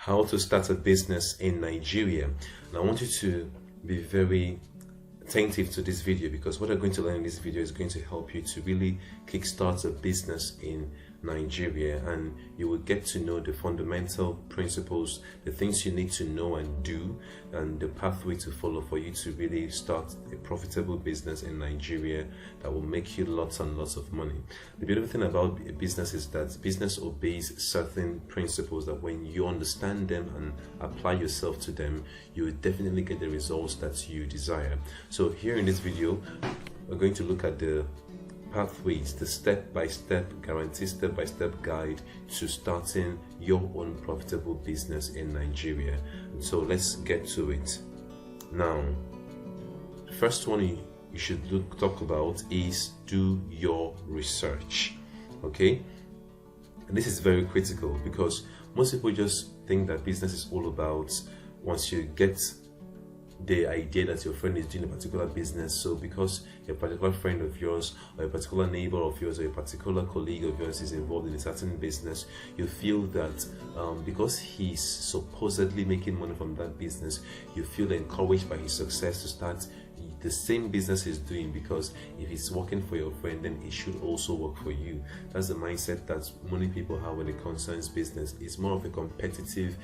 how to start a business in Nigeria. And I want you to be very attentive to this video, because what I'm going to learn in this video is going to help you to really kickstart a business in Nigeria, and you will get to know the fundamental principles, the things you need to know and do, and the pathway to follow for you to really start a profitable business in Nigeria that will make you lots and lots of money. The beautiful thing about a business is that business obeys certain principles that when you understand them and apply yourself to them, you will definitely get the results that you desire. So here in this video, we're going to look at the pathways, the step-by-step, guaranteed step-by-step guide to starting your own profitable business in Nigeria. So let's get to it. Now, the first one you should talk about is do your research. Okay, and this is very critical, because most people just think that business is all about once you get the idea that your friend is doing a particular business. So because a particular friend of yours or a particular neighbor of yours or a particular colleague of yours is involved in a certain business, you feel that because he's supposedly making money from that business, you feel encouraged by his success to start the same business he's doing, because if it's working for your friend, then it should also work for you. That's the mindset that many people have when it concerns business. It's more of a competitive,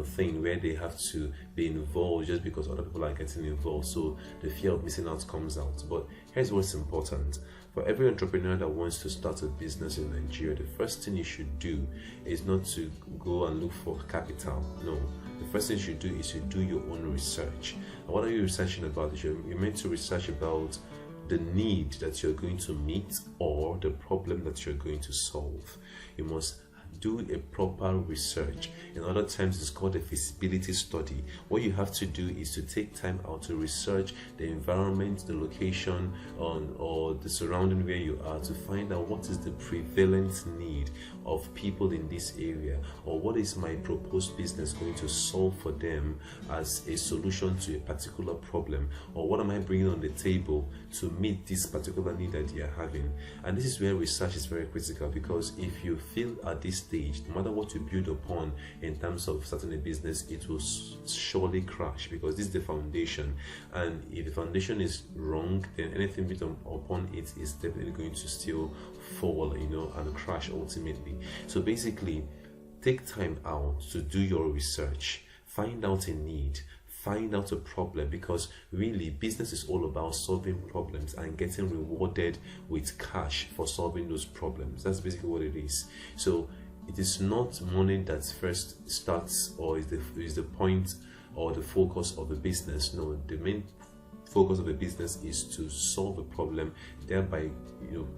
thing where they have to be involved just because other people are getting involved. So the fear of missing out comes out. But here's what's important. For every entrepreneur that wants to start a business in Nigeria, the first thing you should do is not to go and look for capital. No. The first thing you should do is to do your own research. And what are you researching about? You're meant to research about the need that you're going to meet or the problem that you're going to solve. You must do a proper research. In other terms, it's called a feasibility study. What you have to do is to take time out to research the environment, the location, or the surrounding where you are, to find out what is the prevalent need of people in this area, or what is my proposed business going to solve for them as a solution to a particular problem, or what am I bringing on the table to meet this particular need that you are having. And this is where research is very critical, because if you feel at this stage, no matter what you build upon in terms of starting a business, it will surely crash, because this is the foundation. And if the foundation is wrong, then anything built upon it is definitely going to still fall, and crash ultimately. So basically, take time out to do your research, find out a need, find out a problem, because really business is all about solving problems and getting rewarded with cash for solving those problems. That's basically what it is. So it is not money that first starts or is the point or the focus of a business. No, the main focus of a business is to solve a problem, thereby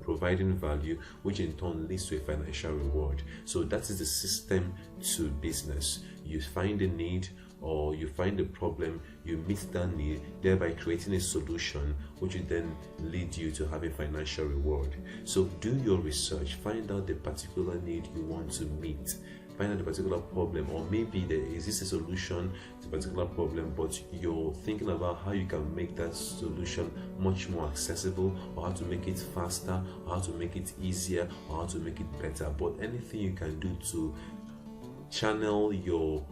providing value, which in turn leads to a financial reward. So that is the system to business. You find a need or you find a problem, you meet that need, thereby creating a solution which will then lead you to have a financial reward. So do your research, find out the particular need you want to meet, find out the particular problem, or maybe there exists a solution to a particular problem, but you're thinking about how you can make that solution much more accessible, or how to make it faster, or how to make it easier, or how to make it better. But anything you can do to channel your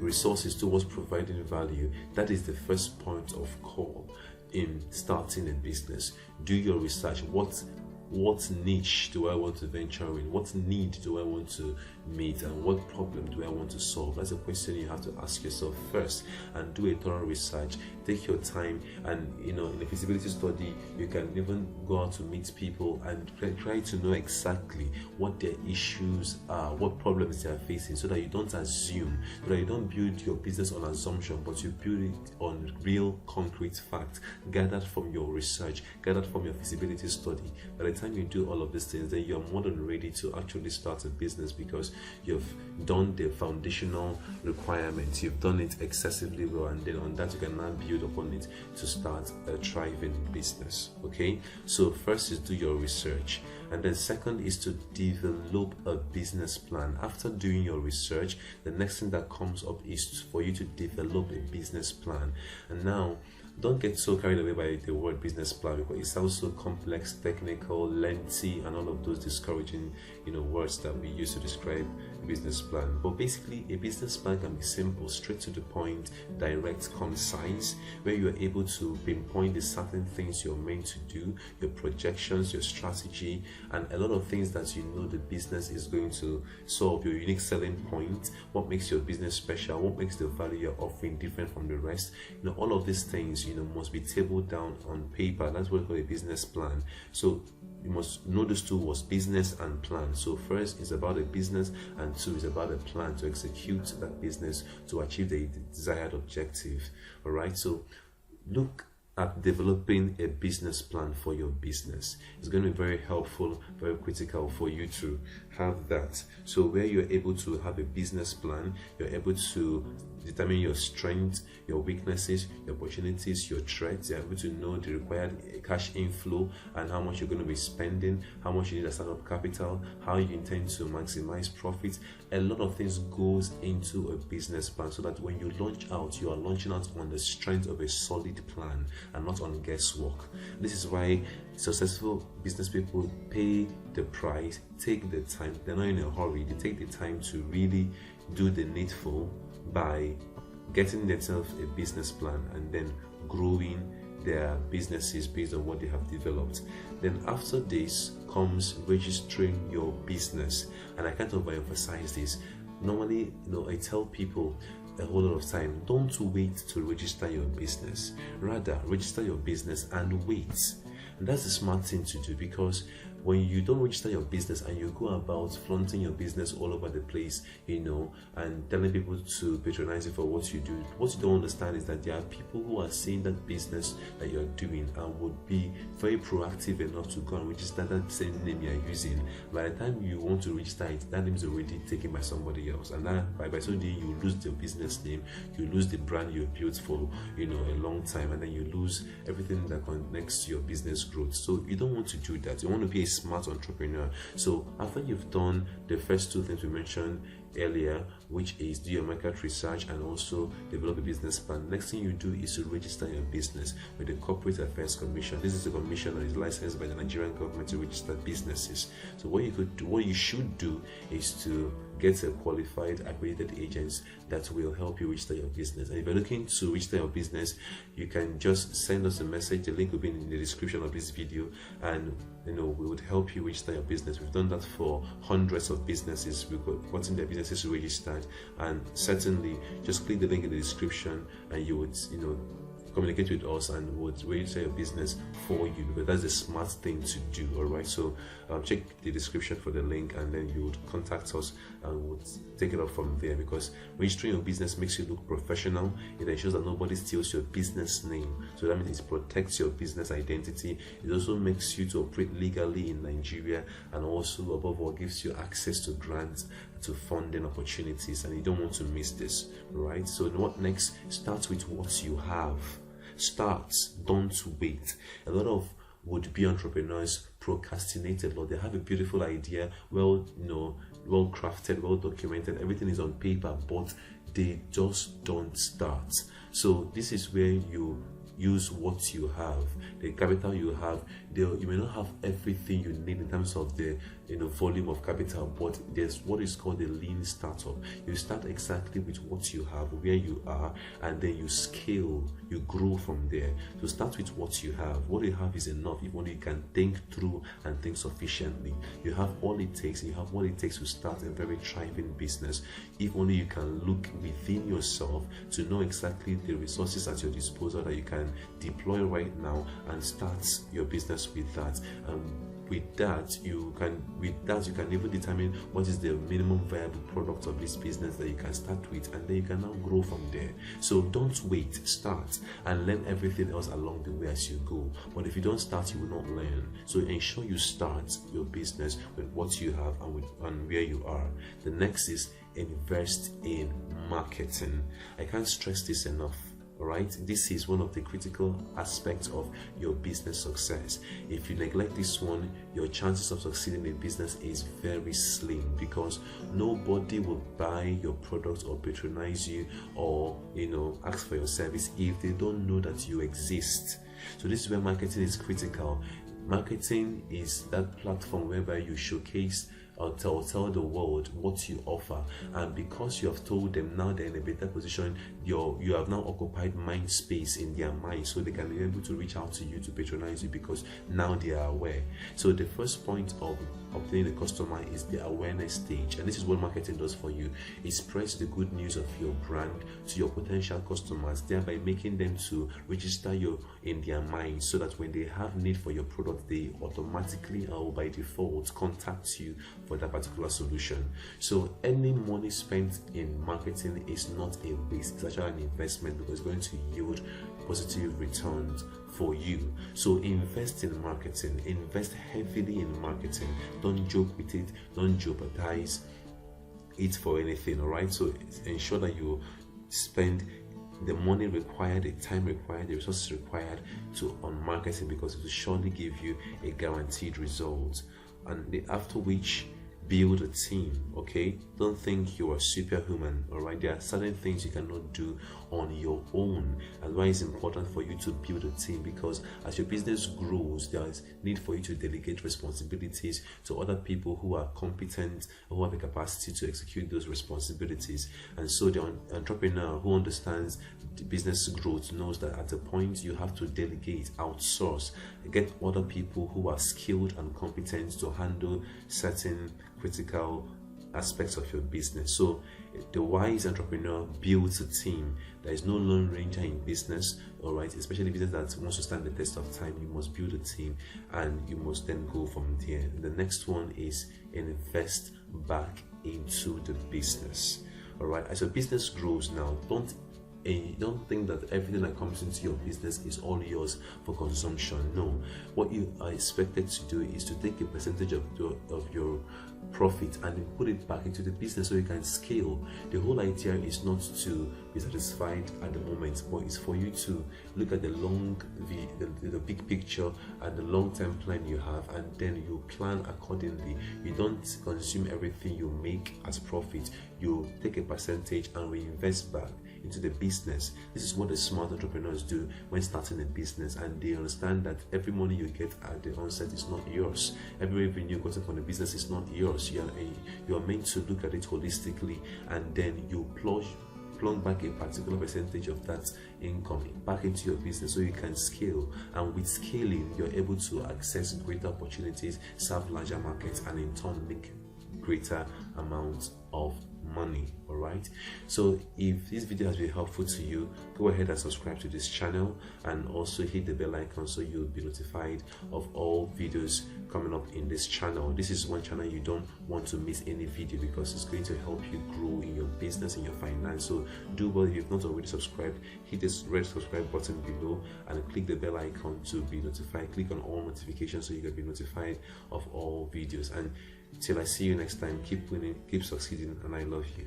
resources towards providing value, that is the first point of call in starting a business. Do your research. What niche do I want to venture in? What need do I want to meet? And what problem do I want to solve? That's a question you have to ask yourself first, and do a thorough research. Take your time, and in a feasibility study, you can even go out to meet people and try to know exactly what their issues are, what problems they are facing, so that you don't assume, so that you don't build your business on assumption, but you build it on real concrete facts gathered from your research, gathered from your feasibility study. By the time you do all of these things, then you're more than ready to actually start a business, because you've done the foundational requirements, you've done it excessively well, and then on that you can now build upon it to start a thriving business. Okay, so first is do your research, and then second is to develop a business plan. After doing your research, the next thing that comes up is for you to develop a business plan. And now don't get so carried away by the word business plan, because it sounds so complex, technical, lengthy, and all of those discouraging, words that we use to describe a business plan. But basically, a business plan can be simple, straight to the point, direct, concise, where you are able to pinpoint the certain things you're meant to do, your projections, your strategy, and a lot of things that the business is going to solve, your unique selling point, what makes your business special, what makes the value you're offering different from the rest. All of these things must be tabled down on paper. That's what we call a business plan. So you must know those two words, business and plan. So first is about a business, and two is about a plan to execute that business to achieve the desired objective. All right, so look at developing a business plan for your business. It's going to be very helpful, very critical for you to have that. So where you're able to have a business plan, you're able to determine your strengths, your weaknesses, your opportunities, your threats. You're able to know the required cash inflow and how much you're going to be spending, how much you need as startup capital, how you intend to maximize profits. A lot of things goes into a business plan, so that when you launch out, you are launching out on the strength of a solid plan and not on guesswork. This is why successful business people pay the price, take the time. They're not in a hurry. They take the time to really do the needful by getting themselves a business plan and then growing their businesses based on what they have developed. Then after this comes registering your business, and I can't overemphasize this. Normally, I tell people a whole lot of time, don't wait to register your business. Rather, register your business and wait. And that's the smart thing to do, because when you don't register your business and you go about flaunting your business all over the place, and telling people to patronize you for what you do, what you don't understand is that there are people who are seeing that business that you're doing and would be very proactive enough to go and register that same name you're using. By the time you want to register it, that name is already taken by somebody else, and that by so doing you lose the business name, you lose the brand you built for a long time, and then you lose everything that connects to your business growth. So you don't want to do that. You want to be a smart entrepreneur. So after you've done the first two things we mentioned earlier, which is do your market research and also develop a business plan, next thing you do is to register your business with the Corporate Affairs Commission. This is a commission that is licensed by the Nigerian government to register businesses. So what you should do is to get a qualified accredited agent that will help you register your business. And if you're looking to register your business, you can just send us a message. The link will be in the description of this video, and we would help you register your business. We've done that for hundreds of businesses. We've gotten their businesses registered, and certainly just click the link in the description and you would communicate with us and would register your business for you, because that's the smart thing to do. All right, so check the description for the link, and then you would contact us and would take it up from there, because registering your business makes you look professional. It ensures that nobody steals your business name, so that means it protects your business identity. It also makes you to operate legally in Nigeria, and also above all gives you access to grants, to funding opportunities, and you don't want to miss this. Right, so what next? Start with what you have. Start, don't wait. A lot of would-be entrepreneurs procrastinate a lot. They have a beautiful idea, well crafted, well documented, everything is on paper, but they just don't start. So this is where you use what you have, the capital you have. You may not have everything you need in terms of the volume of capital, but there's what is called a lean startup. You start exactly with what you have, where you are, and then you scale, you grow from there. So start with what you have. What you have is enough if only you can think through and think sufficiently. You have all it takes, and you have what it takes to start a very thriving business. If only you can look within yourself to know exactly the resources at your disposal that you can deploy right now and start your business with that. With that you can even determine what is the minimum viable product of this business that you can start with, and then you can now grow from there. So don't wait, start and learn everything else along the way as you go. But if you don't start, you will not learn. So ensure you start your business with what you have and where you are. The next is invest in marketing. I can't stress this enough. Alright, this is one of the critical aspects of your business success. If you neglect this one, your chances of succeeding in business is very slim, because nobody will buy your product or patronize you or ask for your service if they don't know that you exist. So this is where marketing is critical. Marketing is that platform whereby you showcase or tell the world what you offer, and because you have told them, now they're in a better position. You have now occupied mind space in their mind, so they can be able to reach out to you to patronize you, because now they are aware. So the first point of obtaining a customer is the awareness stage, and this is what marketing does for you. It spreads the good news of your brand to your potential customers, thereby making them to register you in their mind, so that when they have need for your product, they automatically or by default contact you for that particular solution. So any money spent in marketing is not a waste, it's actually an investment, because it's going to yield positive returns for you. So invest in marketing, invest heavily in marketing. Don't joke with it, don't jeopardize it for anything. All right, so ensure that you spend the money required, the time required, the resources required on marketing, because it will surely give you a guaranteed result. And after which, build a team. Okay, don't think you are superhuman. All right, there are certain things you cannot do on your own, and why it's important for you to build a team, because as your business grows, there is need for you to delegate responsibilities to other people who are competent, who have the capacity to execute those responsibilities. And so the entrepreneur who understands the business growth knows that at a point you have to delegate, outsource, get other people who are skilled and competent to handle certain critical aspects of your business. So the wise entrepreneur builds a team. There is no lone ranger in business. All right, especially business that wants to stand the test of time. You must build a team, and you must then go from there. The next one is invest back into the business. All right, as your business grows now, don't think that everything that comes into your business is all yours for consumption. No, what you are expected to do is to take a percentage of your profit and put it back into the business so you can scale. The whole idea is not to be satisfied at the moment, but it's for you to look at the big picture and the long-term plan you have, and then you plan accordingly. You don't consume everything you make as profit. You take a percentage and reinvest back into the business. This is what the smart entrepreneurs do when starting a business, and they understand that every money you get at the onset is not yours. Every revenue gotten from the business is not yours. You are meant to look at it holistically, and then you plug back a particular percentage of that income back into your business so you can scale. And with scaling, you're able to access greater opportunities, serve larger markets, and in turn make greater amounts of money. All right, so if this video has been helpful to you, go ahead and subscribe to this channel, and also hit the bell icon so you'll be notified of all videos coming up in this channel. This is one channel you don't want to miss any video, because it's going to help you grow in your business, in your finance. So do well. If you've not already subscribed, hit this red subscribe button below and click the bell icon to be notified. Click on all notifications so you can be notified of all videos. And till I see you next time, keep winning, keep succeeding, and I love you.